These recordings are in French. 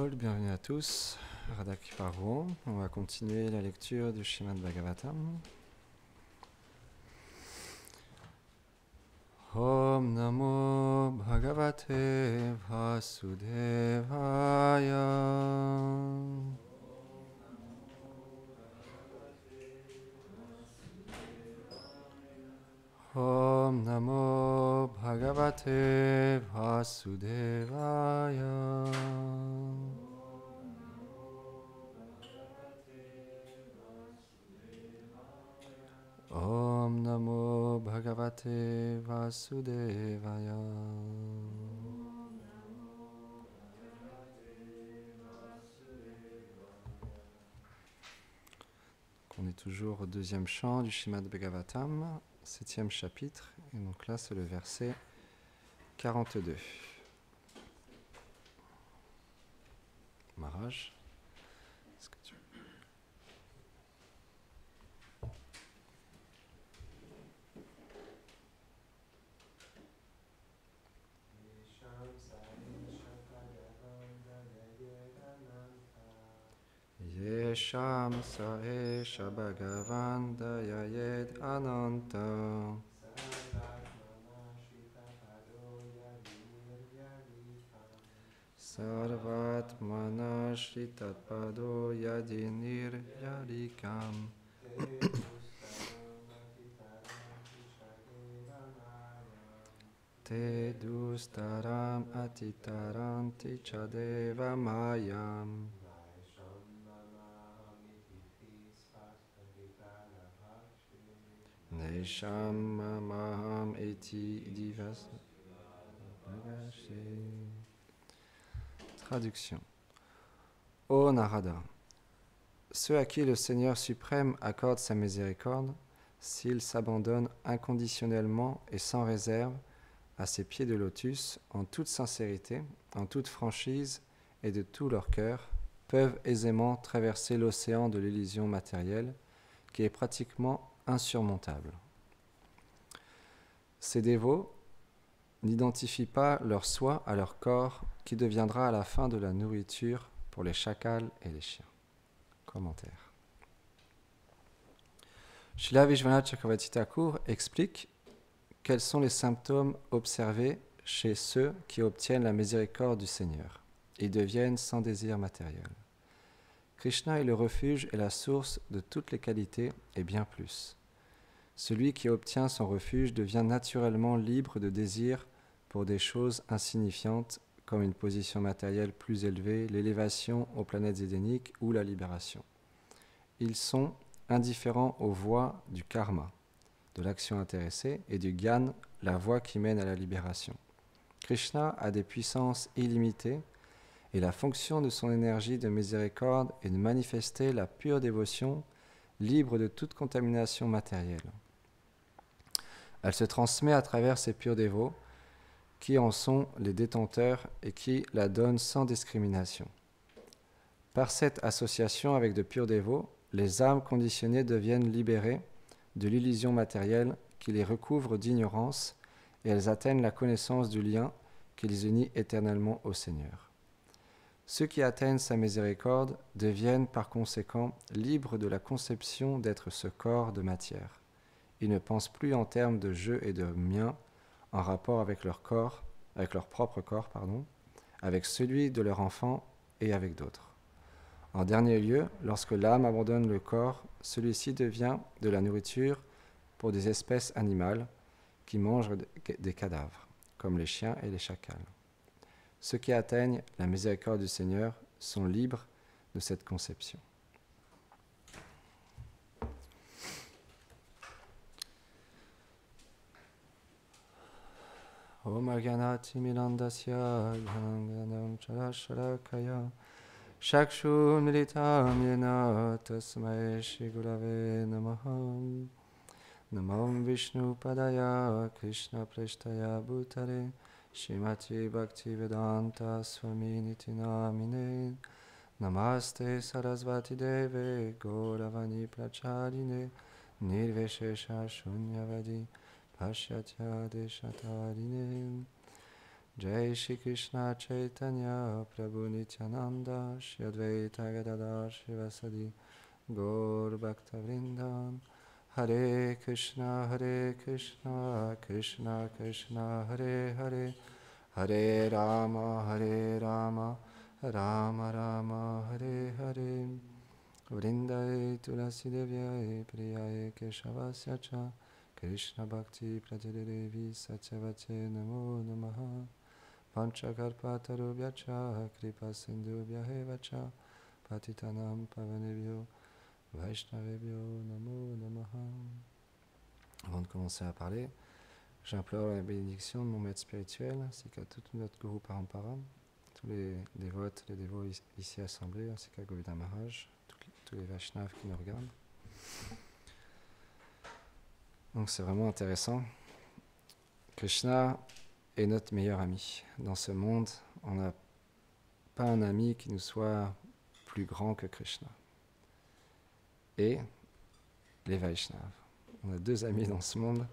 Bol, bienvenue à tous. Radhaki Parvo. On va continuer la lecture du Srimad Bhagavatam. Om Namo Bhagavate Vasudevaya. Om Namo Bhagavate Vasudevaya. Om Namo Bhagavate Vasudevaya. On est toujours au deuxième chant du Srimad Bhagavatam, 7e chapitre, et donc là c'est le verset 42. Maharaj, est-ce que tu veux? Yesham Saesha Bhagavan Dayayed Ananta Sarvatmana Shritatpado Yadinir Yarikam Te Dustaram Atitaranti Chadeva Mayam Nesham Maham Eti Divas. Traduction. Ô Narada, ceux à qui le Seigneur suprême accorde sa miséricorde, s'ils s'abandonnent inconditionnellement et sans réserve à ses pieds de lotus, en toute sincérité, en toute franchise et de tout leur cœur, peuvent aisément traverser l'océan de l'illusion matérielle qui est pratiquement insurmontable. Ces dévots n'identifient pas leur soi à leur corps qui deviendra à la fin de la nourriture pour les chacals et les chiens. Commentaire. Srila Vishwanath Chakravarti Thakur explique quels sont les symptômes observés chez ceux qui obtiennent la miséricorde du Seigneur. Ils deviennent sans désir matériel. Krishna est le refuge et la source de toutes les qualités et bien plus. Celui qui obtient son refuge devient naturellement libre de désir pour des choses insignifiantes comme une position matérielle plus élevée, l'élévation aux planètes édéniques ou la libération. Ils sont indifférents aux voies du karma, de l'action intéressée, et du gyan, la voie qui mène à la libération. Krishna a des puissances illimitées et la fonction de son énergie de miséricorde est de manifester la pure dévotion libre de toute contamination matérielle. Elle se transmet à travers ces purs dévots qui en sont les détenteurs et qui la donnent sans discrimination. Par cette association avec de purs dévots, les âmes conditionnées deviennent libérées de l'illusion matérielle qui les recouvre d'ignorance et elles atteignent la connaissance du lien qui les unit éternellement au Seigneur. Ceux qui atteignent sa miséricorde deviennent par conséquent libres de la conception d'être ce corps de matière. Ils ne pensent plus en termes de je et de mien en rapport avec leur corps, avec leur propre corps, avec celui de leur enfant et avec d'autres. En dernier lieu, lorsque l'âme abandonne le corps, celui-ci devient de la nourriture pour des espèces animales qui mangent des cadavres, comme les chiens et les chacals. Ceux qui atteignent la miséricorde du Seigneur sont libres de cette conception. Om Arganati Milandasya Gyananganam Charasharakaya Shakshur Militam Yena Tasmai Shri Gurave Namaha Namam Vishnu Padaya Krishna Preshtaya Bhutare Shrimati Bhaktivedanta Swami Niti Namine Namaste Sarasvati Deve Gauravani Pracharine Nirveshesha Shunyavadi Pashyatya Deshatarine Jai Shri Krishna Chaitanya Prabhu Nityananda Shri Advaita Gadadhar Shivasadi Gaur Bhakta Vrindan Hare Krishna Krishna Krishna Hare Hare Hare Rama Rama Rama Hare Hare Vrindai Tulasi Devyai Priyai Keshavasya Cha Krishna Bhakti Pradyadevi Satyavate Namo Namaha Panchakarpatarubhya Cha Kripa Sindhubhya Eva Cha Patitanam Pavanebhyo Vaishnavebhyo Namo Namaha. Avant de commencer à parler, j'implore la bénédiction de mon maître spirituel ainsi qu'à tout notre Guru Parampara, tous les dévotes, les dévots ici assemblés, ainsi qu'à Govinda Maharaj, tous les Vaishnavas qui nous regardent. Donc c'est vraiment intéressant. Krishna est notre meilleur ami. Dans ce monde, on n'a pas un ami qui nous soit plus grand que Krishna. Et les Vaishnavas. On a deux amis dans ce monde.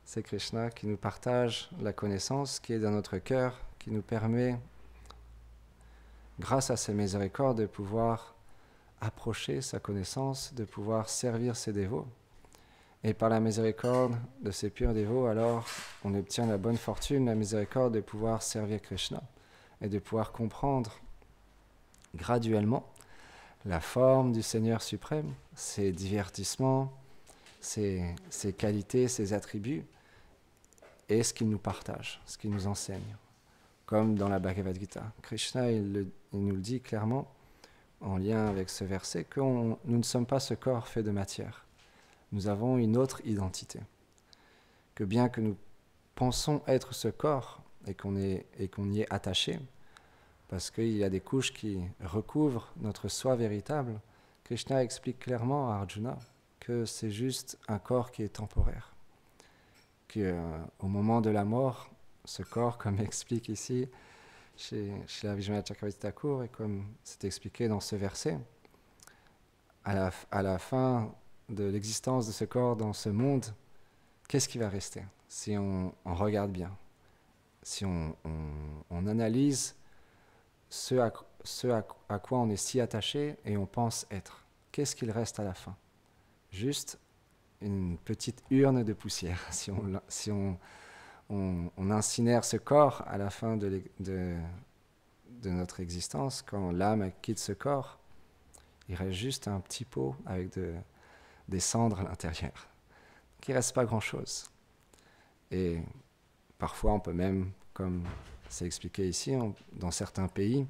C'est Krishna qui nous partage la connaissance qui est dans notre cœur, qui nous permet, grâce à ses miséricordes, de pouvoir approcher sa connaissance, de pouvoir servir ses dévots. Et par la miséricorde de ces purs dévots, alors, on obtient la bonne fortune, la miséricorde de pouvoir servir Krishna et de pouvoir comprendre graduellement la forme du Seigneur suprême, ses divertissements, ses qualités, ses attributs, et ce qu'il nous partage, ce qu'il nous enseigne. Comme dans la Bhagavad Gita. Krishna, il nous le dit clairement, en lien avec ce verset, que nous ne sommes pas ce corps fait de matière. Nous avons une autre identité. Que bien que nous pensons être ce corps et qu'on y est attaché, parce qu'il y a des couches qui recouvrent notre soi véritable, Krishna explique clairement à Arjuna que c'est juste un corps qui est temporaire. Qu'au moment de la mort, ce corps, comme explique ici chez la Vijnana Chakravarti Thakur, et comme c'est expliqué dans ce verset, à la fin de l'existence de ce corps dans ce monde, qu'est-ce qui va rester si on regarde bien, si on analyse ce à quoi on est si attaché et on pense être. Qu'est-ce qu'il reste à la fin? Juste une petite urne de poussière. Si on incinère ce corps à la fin de notre existence, quand l'âme quitte ce corps, il reste juste un petit pot avec des cendres à l'intérieur. Donc il ne reste pas grand-chose. Et parfois on peut même, comme c'est expliqué ici, dans certains pays,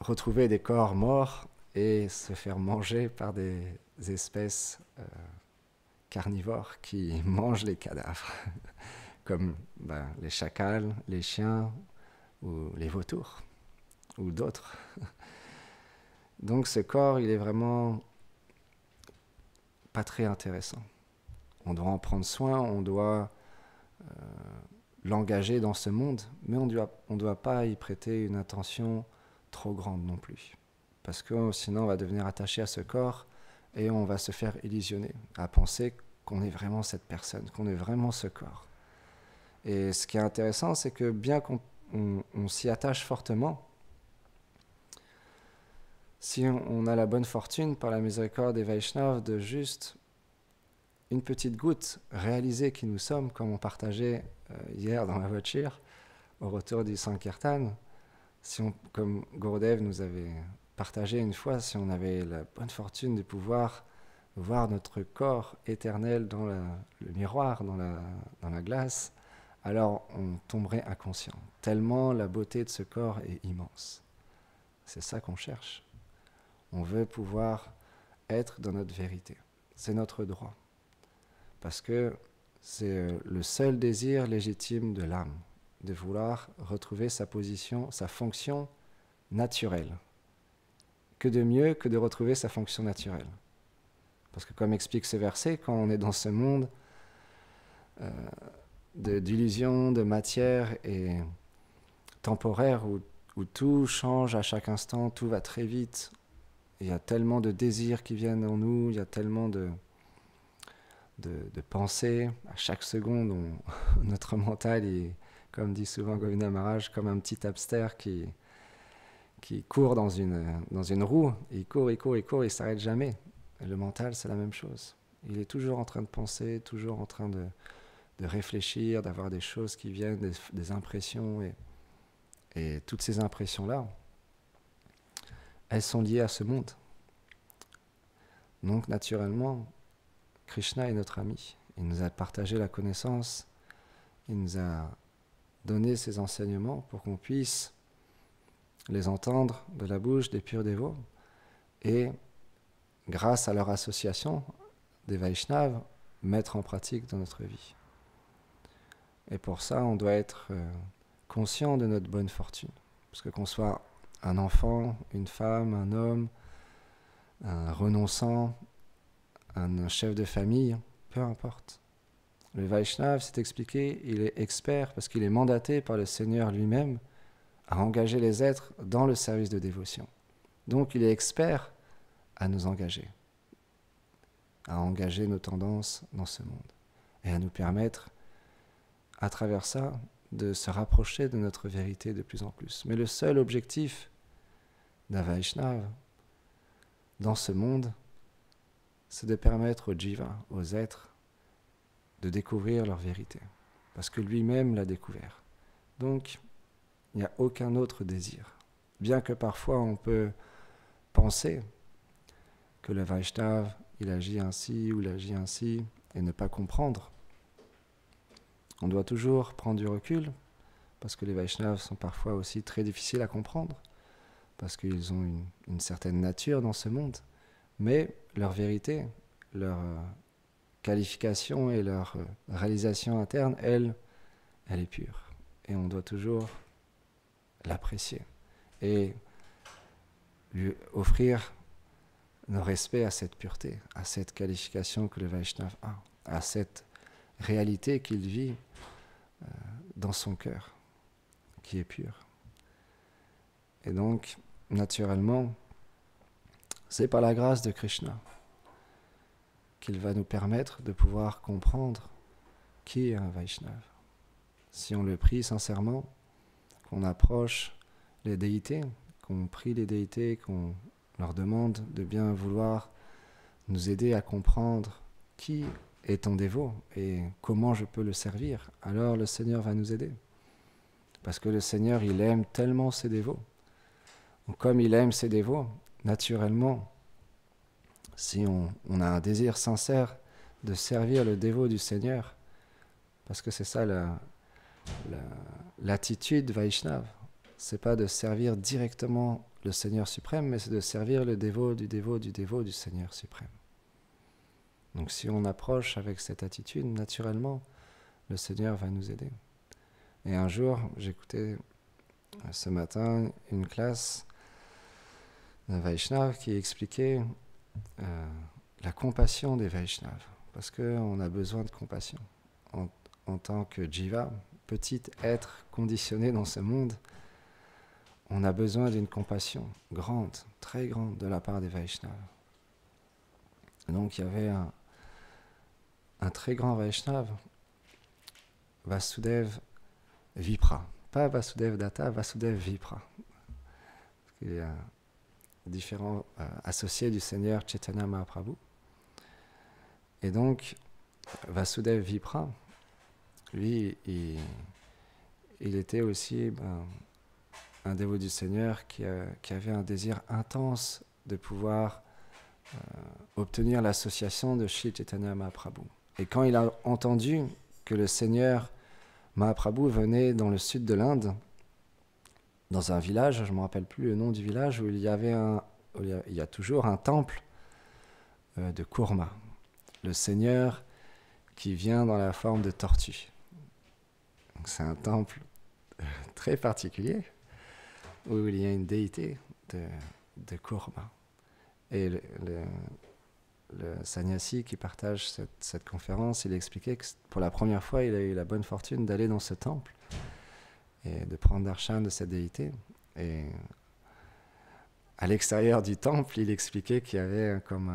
retrouver des corps morts et se faire manger par des espèces carnivores qui mangent les cadavres, comme les chacals, les chiens ou les vautours, ou d'autres. Donc ce corps, il est vraiment pas très intéressant. On doit en prendre soin, on doit l'engager dans ce monde, mais on ne doit pas y prêter une attention trop grande non plus. Parce que sinon on va devenir attaché à ce corps et on va se faire illusionner, à penser qu'on est vraiment cette personne, qu'on est vraiment ce corps. Et ce qui est intéressant, c'est que bien qu'on s'y attache fortement, si on a la bonne fortune, par la miséricorde des Vaishnavas, de juste une petite goutte réaliser qui nous sommes, comme on partageait hier dans la voiture, au retour du Sankirtan, comme Gurudev nous avait partagé une fois, si on avait la bonne fortune de pouvoir voir notre corps éternel dans le miroir, dans la glace, alors on tomberait inconscient, tellement la beauté de ce corps est immense. C'est ça qu'on cherche. On veut pouvoir être dans notre vérité. C'est notre droit. Parce que c'est le seul désir légitime de l'âme, de vouloir retrouver sa position, sa fonction naturelle. Que de mieux que de retrouver sa fonction naturelle. Parce que comme explique ce verset, quand on est dans ce monde d'illusions, de matière et temporaire, où tout change à chaque instant, tout va très vite, il y a tellement de désirs qui viennent en nous, il y a tellement de pensées, à chaque seconde, notre mental comme dit souvent Govinda Maharaj, comme un petit hamster qui court dans une roue. Il court, il s'arrête jamais. Et le mental, c'est la même chose. Il est toujours en train de penser, toujours en train de réfléchir, d'avoir des choses qui viennent, des impressions. Et toutes ces impressions-là, elles sont liées à ce monde. Donc, naturellement, Krishna est notre ami. Il nous a partagé la connaissance, il nous a donné ses enseignements pour qu'on puisse les entendre de la bouche des purs dévots et, grâce à leur association des Vaishnavas, mettre en pratique dans notre vie. Et pour ça, on doit être conscient de notre bonne fortune. Parce que qu'on soit un enfant, une femme, un homme, un renonçant, un chef de famille, peu importe. Le Vaishnava, c'est expliqué, il est expert parce qu'il est mandaté par le Seigneur lui-même à engager les êtres dans le service de dévotion. Donc il est expert à nous engager, à engager nos tendances dans ce monde et à nous permettre, à travers ça, de se rapprocher de notre vérité de plus en plus. Mais le seul objectif d'un Vaishnava dans ce monde, c'est de permettre aux jivas, aux êtres, de découvrir leur vérité, parce que lui-même l'a découvert. Donc, il n'y a aucun autre désir. Bien que parfois on peut penser que le Vaishnava, il agit ainsi ou il agit ainsi, et ne pas comprendre, on doit toujours prendre du recul, parce que les Vaishnavas sont parfois aussi très difficiles à comprendre, parce qu'ils ont une certaine nature dans ce monde, mais leur vérité, leur qualification et leur réalisation interne, elle est pure. Et on doit toujours l'apprécier et lui offrir nos respects à cette pureté, à cette qualification que le Vaishnava a, à cette réalité qu'il vit dans son cœur, qui est pure. Et donc, naturellement, c'est par la grâce de Krishna qu'il va nous permettre de pouvoir comprendre qui est un Vaishnava. Si on le prie sincèrement, qu'on approche les déités, qu'on prie les déités, qu'on leur demande de bien vouloir nous aider à comprendre qui est ton dévot et comment je peux le servir, alors le Seigneur va nous aider. Parce que le Seigneur, il aime tellement ses dévots. Donc, comme il aime ses dévots, naturellement, si on a un désir sincère de servir le dévot du Seigneur, parce que c'est ça l'attitude Vaishnava, c'est pas de servir directement le Seigneur suprême, mais c'est de servir le dévot du Seigneur suprême. Donc si on approche avec cette attitude, naturellement, le Seigneur va nous aider. Et un jour, j'écoutais ce matin une classe d'un Vaishnava qui expliquait la compassion des Vaishnavas, parce qu'on a besoin de compassion. En tant que jiva, petit être conditionné dans ce monde, on a besoin d'une compassion grande, très grande de la part des Vaishnavas. Et donc il y avait un très grand Vaishnava, Vasudev Vipra. Pas Vasudev Datta, Vasudev Vipra. Il y a différents associés du Seigneur Chaitanya Mahaprabhu. Et donc, Vasudev Vipra, lui, il était aussi un dévot du Seigneur qui avait un désir intense de pouvoir obtenir l'association de Shri Chaitanya Mahaprabhu. Et quand il a entendu que le Seigneur Mahaprabhu venait dans le sud de l'Inde, dans un village, je ne me rappelle plus le nom du village, où il y a toujours un temple de Kurma, le Seigneur qui vient dans la forme de tortue. Donc c'est un temple très particulier, où il y a une déité de Kurma. Et le sannyasi qui partage cette conférence, il expliquait que pour la première fois, il a eu la bonne fortune d'aller dans ce temple et de prendre darshan de cette déité. Et à l'extérieur du temple, il expliquait qu'il y avait comme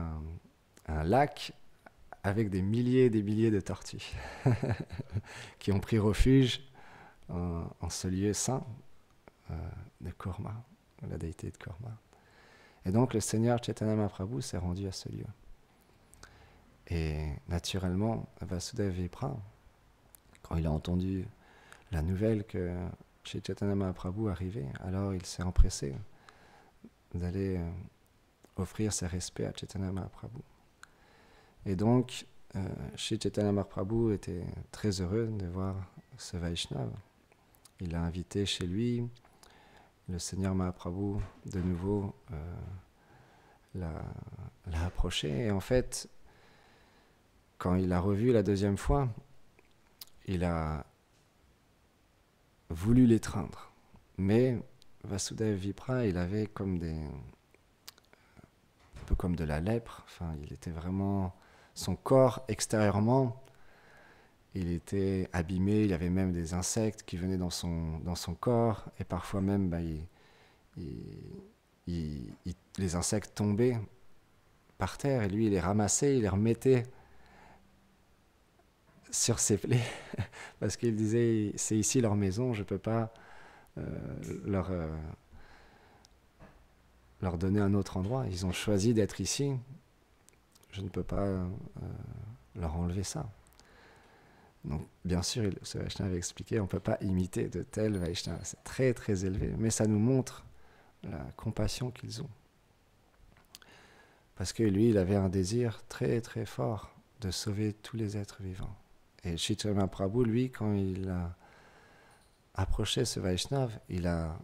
un lac avec des milliers et des milliers de tortues qui ont pris refuge en ce lieu saint de Kurma, la déité de Kurma. Et donc le Seigneur Chaitanya Mahaprabhu s'est rendu à ce lieu. Et naturellement, Vasudeva Vipra, quand il a entendu la nouvelle que Shri Chaitanya Mahaprabhu arrivait, alors il s'est empressé d'aller offrir ses respects à Chaitanya Mahaprabhu. Et donc, Shri Chaitanya Mahaprabhu était très heureux de voir ce Vaishnava. Il l'a invité chez lui. Le Seigneur Mahaprabhu, de nouveau, l'a approché. Et en fait, quand il l'a revu la deuxième fois, il a voulu l'étreindre. Mais Vasudeva Vipra, il avait comme un peu comme de la lèpre. Enfin, il était vraiment... Son corps, extérieurement, il était abîmé. Il y avait même des insectes qui venaient dans son corps. Et parfois même, les insectes tombaient par terre. Et lui, il les ramassait, il les remettait sur ses plaies. Parce qu'il disait, c'est ici leur maison, je ne peux pas leur donner un autre endroit. Ils ont choisi d'être ici. Je ne peux pas leur enlever ça. Donc, bien sûr, ce Vaishnava avait expliqué, on ne peut pas imiter de tels Vaishnavas. C'est très, très élevé. Mais ça nous montre la compassion qu'ils ont. Parce que lui, il avait un désir très, très fort de sauver tous les êtres vivants. Et Shri Chaitanya Mahaprabhu, lui, quand il a approché ce Vaishnava, il a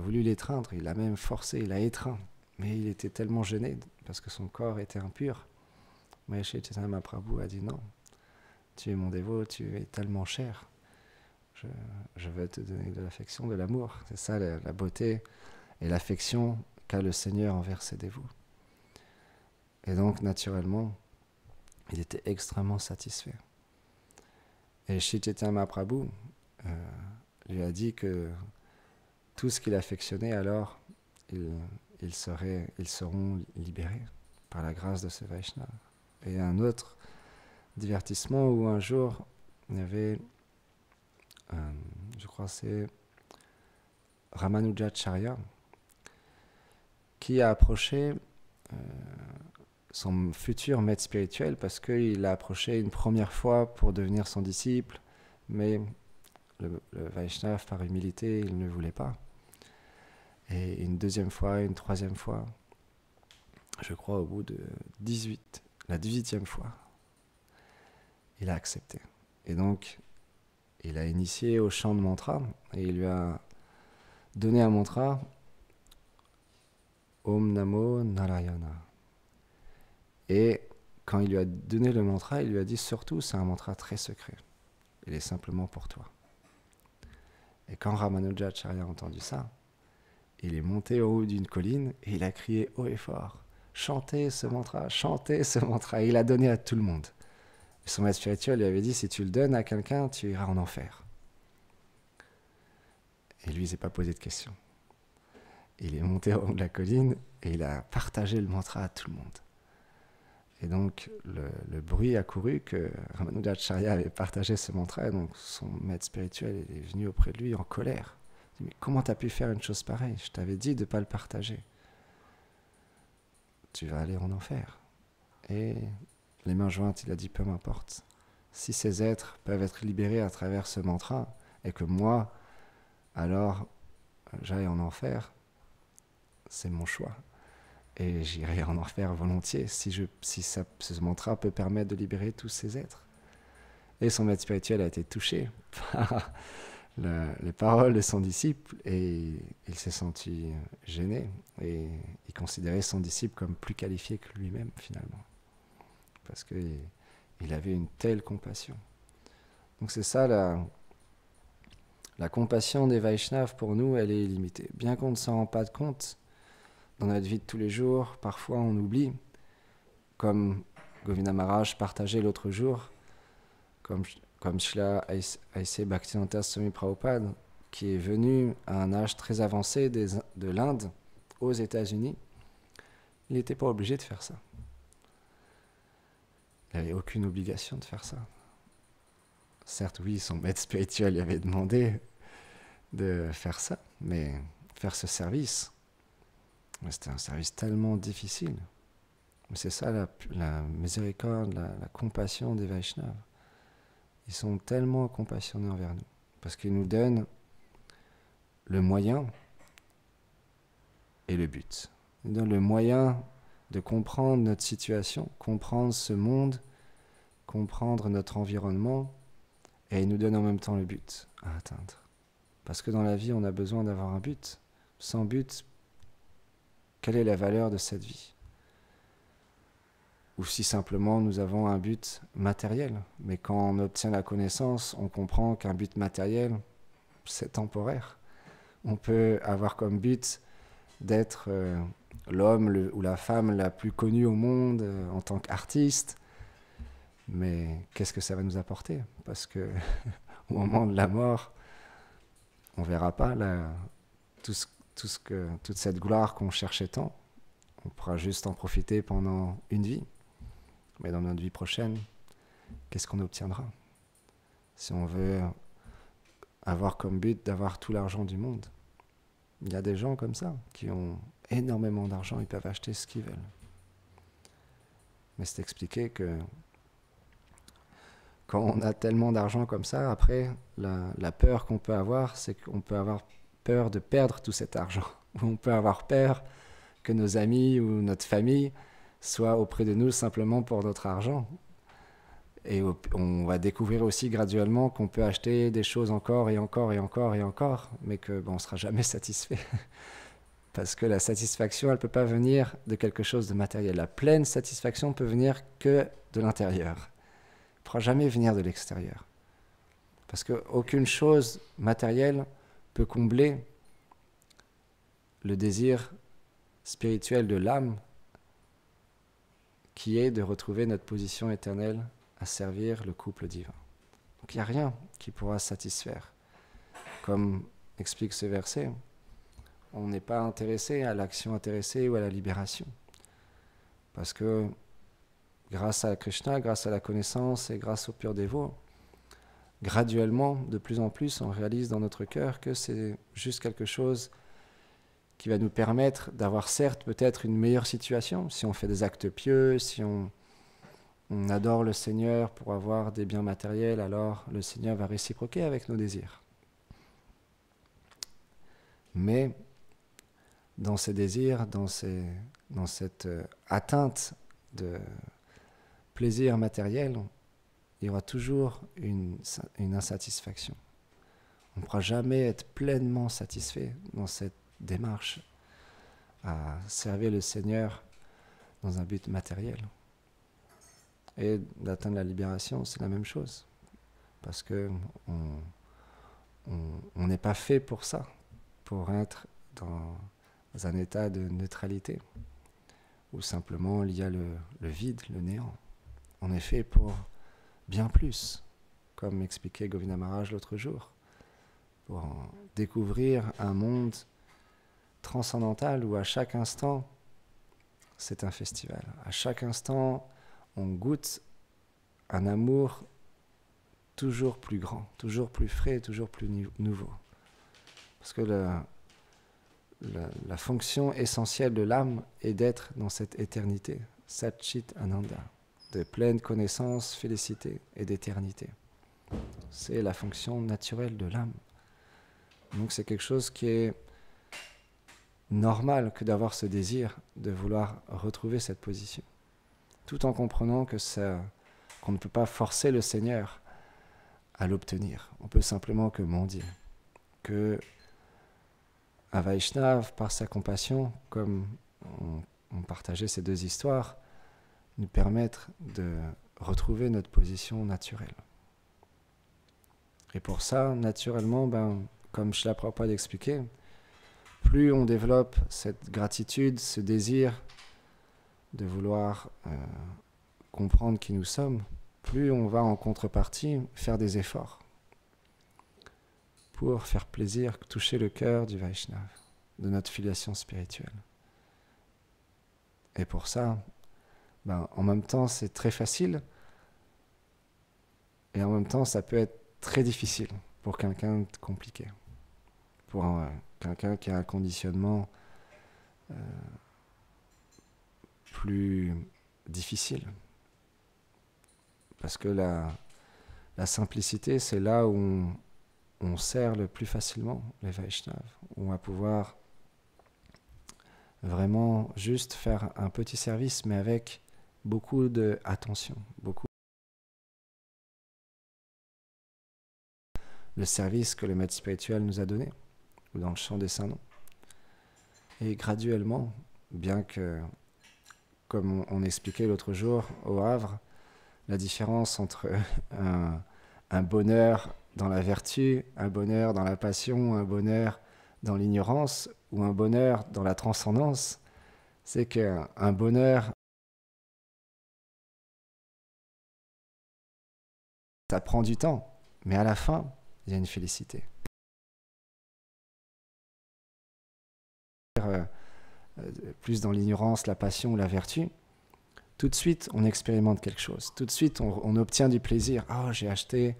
voulu l'étreindre, il l'a même forcé, il l'a étreint. Mais il était tellement gêné parce que son corps était impur. Mais Shri Chaitanya Mahaprabhu a dit non, tu es mon dévot, tu es tellement cher. Je veux te donner de l'affection, de l'amour. C'est ça la beauté et l'affection qu'a le Seigneur envers ses dévots. Et donc, naturellement, il était extrêmement satisfait. Et Shri Chaitanya Mahaprabhu lui a dit que tout ce qu'il affectionnait, alors, ils seront libérés par la grâce de ce Vaishnava. Et un autre divertissement où un jour, il y avait, je crois que c'est Ramanujacharya, qui a approché son futur maître spirituel parce qu'il l'a approché une première fois pour devenir son disciple, mais le Vaishnava, par humilité, il ne voulait pas. Et une deuxième fois, une troisième fois, je crois au bout de la 18e fois, il a accepté. Et donc, il a initié au chant de mantra et il lui a donné un mantra, Om Namo Narayana. Et quand il lui a donné le mantra, il lui a dit surtout, c'est un mantra très secret. Il est simplement pour toi. Et quand Ramanujacharya a entendu ça, il est monté au haut d'une colline et il a crié haut et fort, chantez ce mantra, chantez ce mantra. Et il a donné à tout le monde. Et son maître spirituel lui avait dit, si tu le donnes à quelqu'un, tu iras en enfer. Et lui, il s'est pas posé de questions. Il est monté au haut de la colline et il a partagé le mantra à tout le monde. Et donc, le bruit a couru que Ramanujacharya avait partagé ce mantra, et donc son maître spirituel est venu auprès de lui en colère. Il dit, mais comment tu as pu faire une chose pareille? Je t'avais dit de ne pas le partager. Tu vas aller en enfer. Et les mains jointes, il a dit, peu m'importe. Si ces êtres peuvent être libérés à travers ce mantra, et que moi, alors, j'aille en enfer, c'est mon choix. Et j'irai en enfer volontiers si ce mantra peut permettre de libérer tous ces êtres. Et son maître spirituel a été touché par les paroles de son disciple et il s'est senti gêné et il considérait son disciple comme plus qualifié que lui-même finalement. Parce qu'il avait une telle compassion. Donc c'est ça la compassion des Vaishnavas pour nous, elle est illimitée. Bien qu'on ne s'en rende pas compte, dans notre vie de tous les jours, parfois on oublie, comme Govinda Maharaj partageait l'autre jour, comme Srila A.C. Bhaktivedanta Swami Prabhupada, qui est venu à un âge très avancé de l'Inde aux États-Unis, il n'était pas obligé de faire ça. Il n'avait aucune obligation de faire ça. Certes, oui, son maître spirituel lui avait demandé de faire ça, mais faire ce service, c'était un service tellement difficile. Mais c'est ça la miséricorde, la compassion des Vaishnavas. Ils sont tellement compassionnés envers nous, parce qu'ils nous donnent le moyen et le but. Ils nous donnent le moyen de comprendre notre situation, comprendre ce monde, comprendre notre environnement, et ils nous donnent en même temps le but à atteindre. Parce que dans la vie, on a besoin d'avoir un but. Sans but, quelle est la valeur de cette vie? Ou si simplement nous avons un but matériel. Mais quand on obtient la connaissance, on comprend qu'un but matériel, c'est temporaire. On peut avoir comme but d'être l'homme ou la femme la plus connue au monde en tant qu'artiste. Mais qu'est-ce que ça va nous apporter? Parce que au moment de la mort, on ne verra pas toute cette gloire qu'on cherchait tant. On pourra juste en profiter pendant une vie. Mais dans notre vie prochaine, qu'est-ce qu'on obtiendra? Si on veut avoir comme but d'avoir tout l'argent du monde. Il y a des gens comme ça, qui ont énormément d'argent, ils peuvent acheter ce qu'ils veulent. Mais c'est expliqué que quand on a tellement d'argent comme ça, après, la peur qu'on peut avoir, c'est qu'on peut avoir peur de perdre tout cet argent. Ou on peut avoir peur que nos amis ou notre famille soient auprès de nous simplement pour notre argent. Et on va découvrir aussi graduellement qu'on peut acheter des choses encore et encore et encore et encore, mais qu'on ne sera jamais satisfait. Parce que la satisfaction, elle ne peut pas venir de quelque chose de matériel. La pleine satisfaction peut venir que de l'intérieur. Elle ne pourra jamais venir de l'extérieur. Parce qu'aucune chose matérielle peut combler le désir spirituel de l'âme qui est de retrouver notre position éternelle à servir le couple divin. Donc il n'y a rien qui pourra satisfaire. Comme explique ce verset, on n'est pas intéressé à l'action intéressée ou à la libération. Parce que grâce à Krishna, grâce à la connaissance et grâce au pur dévot, graduellement, de plus en plus, on réalise dans notre cœur que c'est juste quelque chose qui va nous permettre d'avoir certes peut-être une meilleure situation, si on fait des actes pieux, si on adore le Seigneur pour avoir des biens matériels, alors le Seigneur va réciproquer avec nos désirs. Mais dans ces désirs, dans cette atteinte de plaisir matériel, il y aura toujours une insatisfaction. On ne pourra jamais être pleinement satisfait dans cette démarche à servir le Seigneur dans un but matériel. Et d'atteindre la libération, c'est la même chose. Parce que on n'est pas fait pour ça, pour être dans un état de neutralité, où simplement il y a le vide, le néant. On est fait pour bien plus, comme expliquait Govinda Maharaj l'autre jour, pour découvrir un monde transcendantal où à chaque instant, c'est un festival. À chaque instant, on goûte un amour toujours plus grand, toujours plus frais, toujours plus nouveau. Parce que la fonction essentielle de l'âme est d'être dans cette éternité, Satchit Ananda, de pleine connaissance, félicité et d'éternité. C'est la fonction naturelle de l'âme. Donc c'est quelque chose qui est normal que d'avoir ce désir de vouloir retrouver cette position, tout en comprenant qu'on ne peut pas forcer le Seigneur à l'obtenir. On peut simplement que mendier, que un Vaishnav, par sa compassion, comme on partageait ces deux histoires, nous permettre de retrouver notre position naturelle. Et pour ça, naturellement, comme Srila Prabhupada expliquait, plus on développe cette gratitude, ce désir de vouloir comprendre qui nous sommes, plus on va en contrepartie faire des efforts pour faire plaisir, toucher le cœur du Vaishnav, de notre filiation spirituelle. Et pour ça, en même temps, c'est très facile, et en même temps, ça peut être très difficile pour quelqu'un de compliqué. pour quelqu'un qui a un conditionnement plus difficile. Parce que la simplicité, c'est là où on sert le plus facilement les Vaishnavas, où on va pouvoir vraiment juste faire un petit service, mais avec beaucoup d'attention, beaucoup. Le service que le maître spirituel nous a donné, ou dans le chant des saints noms. Et graduellement, bien que, comme on expliquait l'autre jour au Havre, la différence entre un bonheur dans la vertu, un bonheur dans la passion, un bonheur dans l'ignorance, ou un bonheur dans la transcendance, c'est qu'un bonheur, ça prend du temps, mais à la fin, il y a une félicité. Plus dans l'ignorance, la passion ou la vertu, tout de suite, on expérimente quelque chose. Tout de suite, on obtient du plaisir. « Oh, j'ai acheté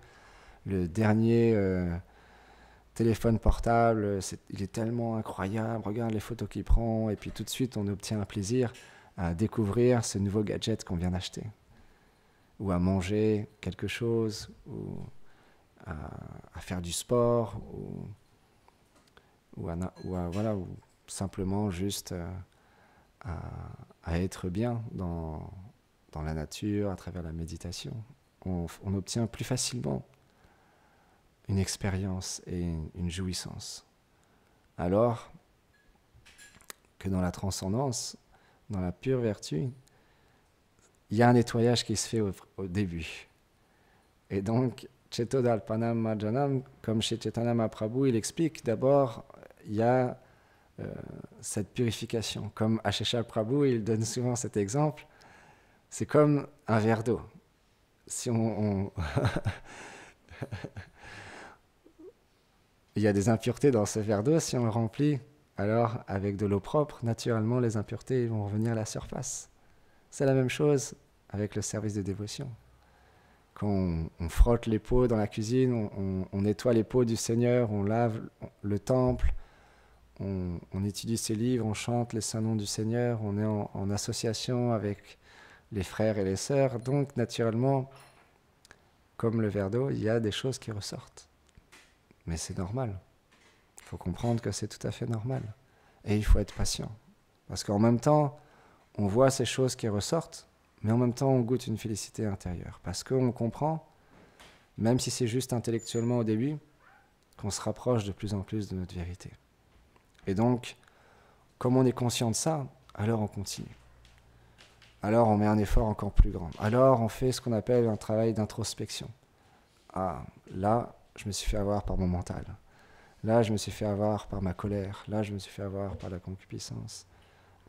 le dernier téléphone portable, il est tellement incroyable, regarde les photos qu'il prend. » Et puis tout de suite, on obtient un plaisir à découvrir ce nouveau gadget qu'on vient d'acheter. Ou à manger quelque chose, ou à faire du sport, ou simplement juste à être bien dans la nature, à travers la méditation. On obtient plus facilement une expérience et une jouissance. Alors que dans la transcendance, dans la pure vertu, il y a un nettoyage qui se fait au début. Et donc, Chetodalpanam Marjanam, comme chez Chaitanya Mahaprabhu, il explique d'abord, il y a cette purification. Comme Asheshal Prabhu, il donne souvent cet exemple, c'est comme un verre d'eau. Si il y a des impuretés dans ce verre d'eau, si on le remplit, alors avec de l'eau propre, naturellement les impuretés vont revenir à la surface. C'est la même chose avec le service de dévotion. Quand on frotte les pots dans la cuisine, on nettoie les pots du Seigneur, on lave le temple, on étudie ses livres, on chante les saints noms du Seigneur, on est en association avec les frères et les sœurs. Donc, naturellement, comme le verre d'eau, il y a des choses qui ressortent. Mais c'est normal. Il faut comprendre que c'est tout à fait normal. Et il faut être patient. Parce qu'en même temps, on voit ces choses qui ressortent, mais en même temps, on goûte une félicité intérieure. Parce qu'on comprend, même si c'est juste intellectuellement au début, qu'on se rapproche de plus en plus de notre vérité. Et donc, comme on est conscient de ça, alors on continue. Alors on met un effort encore plus grand. Alors on fait ce qu'on appelle un travail d'introspection. Ah, là, je me suis fait avoir par mon mental. Là, je me suis fait avoir par ma colère. Là, je me suis fait avoir par la concupiscence,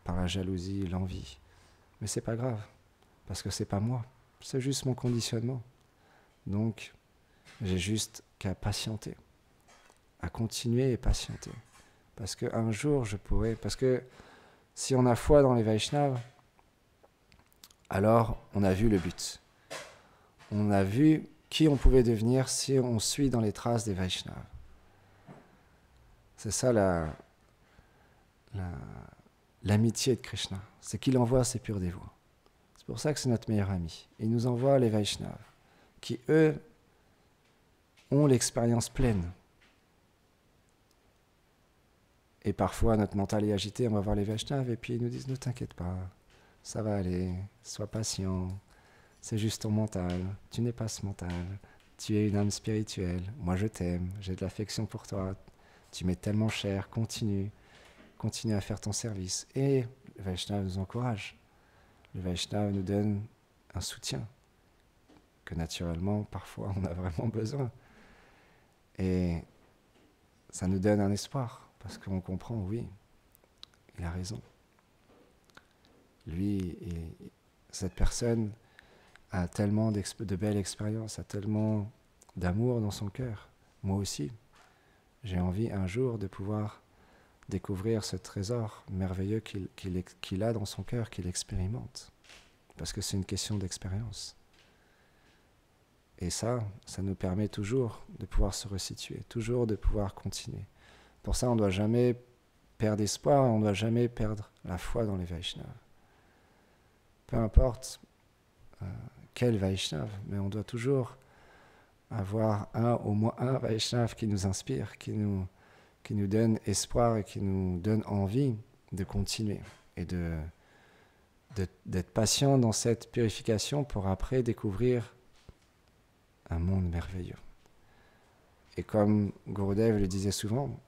par la jalousie, l'envie. Mais c'est pas grave, parce que c'est pas moi. C'est juste mon conditionnement. Donc, j'ai juste qu'à patienter, à continuer et patienter. Parce qu'un jour, je pourrai... Parce que si on a foi dans les Vaishnavas, alors on a vu le but. On a vu qui on pouvait devenir si on suit dans les traces des Vaishnavas. C'est ça l'amitié de Krishna. C'est qu'il envoie ses purs dévots. C'est pour ça que c'est notre meilleur ami. Il nous envoie les Vaishnavas, qui eux ont l'expérience pleine. Et parfois, notre mental est agité, on va voir les Vaishnavas, et puis ils nous disent « Ne t'inquiète pas, ça va aller, sois patient, c'est juste ton mental, tu n'es pas ce mental, tu es une âme spirituelle, moi je t'aime, j'ai de l'affection pour toi, tu m'es tellement cher, continue à faire ton service. » Et le Vaishnava nous encourage, le Vaishnava nous donne un soutien, que naturellement, parfois, on a vraiment besoin. Et ça nous donne un espoir. Parce qu'on comprend, oui, il a raison. Lui, cette personne a tellement de belles expériences, a tellement d'amour dans son cœur. Moi aussi, j'ai envie un jour de pouvoir découvrir ce trésor merveilleux qu'il a dans son cœur, qu'il expérimente. Parce que c'est une question d'expérience. Et ça nous permet toujours de pouvoir se resituer, toujours de pouvoir continuer. Pour ça, on ne doit jamais perdre espoir, on ne doit jamais perdre la foi dans les Vaishnavas. Peu importe quel Vaishnav, mais on doit toujours avoir au moins un Vaishnav qui nous inspire, qui nous donne espoir et qui nous donne envie de continuer et d'être patient dans cette purification pour après découvrir un monde merveilleux. Et comme Gurudev le disait souvent,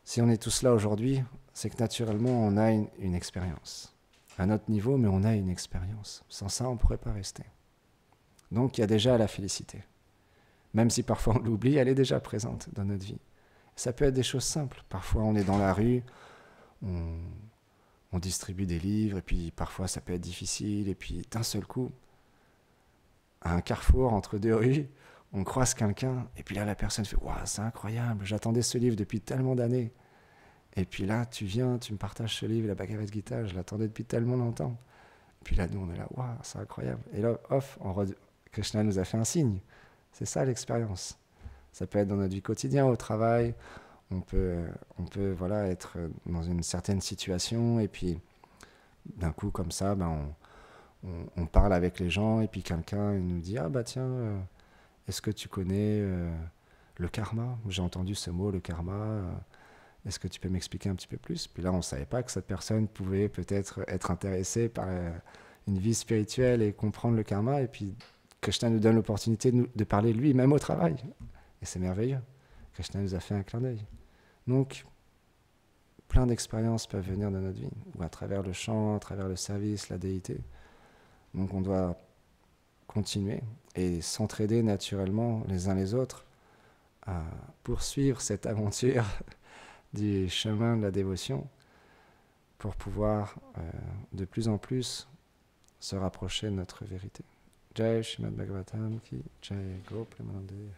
si on est tous là aujourd'hui, c'est que naturellement on a une expérience. À notre niveau, mais on a une expérience. Sans ça, on ne pourrait pas rester. Donc il y a déjà la félicité. Même si parfois on l'oublie, elle est déjà présente dans notre vie. Ça peut être des choses simples. Parfois on est dans la rue, on distribue des livres, et puis parfois ça peut être difficile, et puis d'un seul coup, à un carrefour entre deux rues, on croise quelqu'un, et puis là la personne fait « Waouh, c'est incroyable, j'attendais ce livre depuis tellement d'années. » Et puis là, tu viens, tu me partages ce livre, la Bhagavad Gita, je l'attendais depuis tellement longtemps. Et puis là, nous, on est là, waouh, c'est incroyable. Et là, Krishna nous a fait un signe. C'est ça l'expérience. Ça peut être dans notre vie quotidienne, au travail. On peut voilà, être dans une certaine situation, et puis d'un coup, comme ça, on parle avec les gens, et puis quelqu'un nous dit « Ah bah tiens, est-ce que tu connais le karma ? J'ai entendu ce mot, le karma. Est-ce que tu peux m'expliquer un petit peu plus ?» Puis là, on ne savait pas que cette personne pouvait peut-être être intéressée par une vie spirituelle et comprendre le karma. Et puis, Krishna nous donne l'opportunité de parler de lui, même au travail. Et c'est merveilleux. Krishna nous a fait un clin d'œil. Donc, plein d'expériences peuvent venir dans notre vie, ou à travers le chant, à travers le service, la déité. Donc, on doit continuer et s'entraider naturellement les uns les autres à poursuivre cette aventure du chemin de la dévotion pour pouvoir de plus en plus se rapprocher de notre vérité. Jai Srimad Bhagavatam ki Jai Go Premanande.